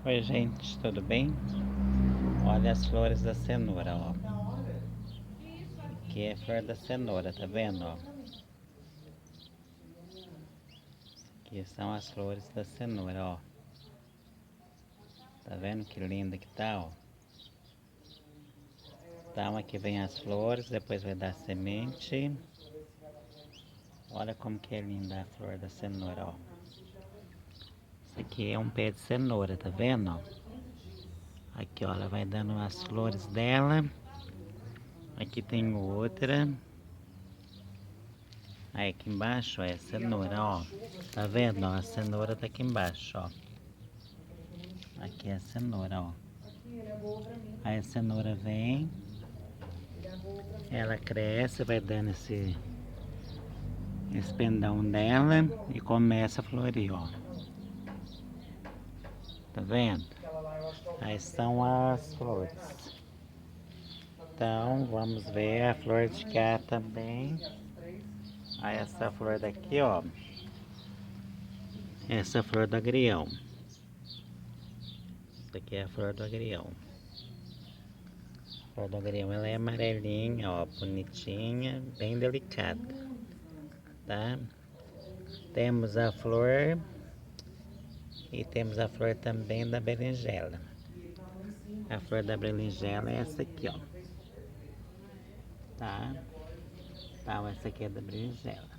Oi gente, tudo bem? Olha as flores da cenoura, ó. Aqui é a flor da cenoura, tá vendo, ó? Aqui são as flores da cenoura, ó. Tá vendo que linda que tá, ó? Então aqui vem as flores, depois vai dar semente. Olha como que é linda a flor da cenoura, ó. Isso aqui é um pé de cenoura, tá vendo, ó? Aqui, ó, ela vai dando as flores dela. Aqui tem outra. Aí aqui embaixo ó, é cenoura, ó. Tá vendo, ó? A cenoura tá aqui embaixo, ó. Aqui é a cenoura, ó. Aí a cenoura vem, ela cresce, vai dando esse pendão dela e começa a florir, ó. Tá vendo? Aí são as flores. Então, vamos ver a flor de cá também. Aí essa flor daqui, ó. Essa flor do agrião. Essa aqui é a flor do agrião. A flor do agrião, ela é amarelinha, ó. Bonitinha, bem delicada. Tá? Temos a flor e temos a flor também da berinjela. A flor da berinjela é essa aqui, ó. Tá? Então, essa aqui é da berinjela.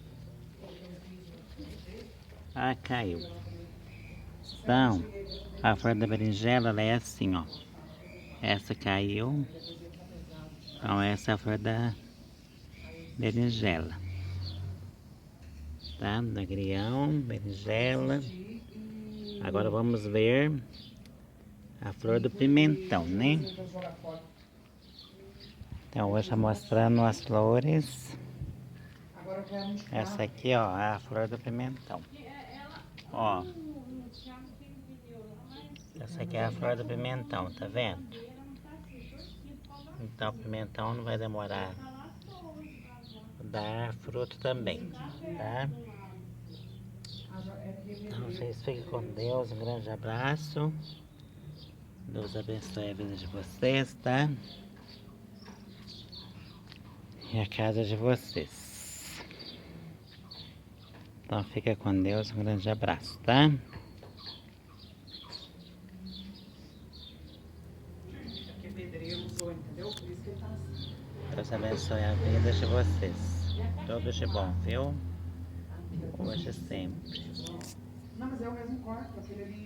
Ah, caiu. Então, a flor da berinjela, ela é assim, ó. Essa caiu. Então, essa é a flor da berinjela. Tá? Do agrião, berinjela. Agora vamos ver a flor do pimentão, né? Então, hoje estou mostrando as flores. Essa aqui, ó, é a flor do pimentão. Ó. Essa aqui é a flor do pimentão, tá vendo? Então, o pimentão não vai demorar a dar fruto também, tá? Então, vocês fiquem com Deus. Um grande abraço. Deus abençoe a vida de vocês, tá? E a casa de vocês. Então fica com Deus, um grande abraço, tá? Deus abençoe a vida de vocês. Tudo de bom, viu? Hoje e sempre.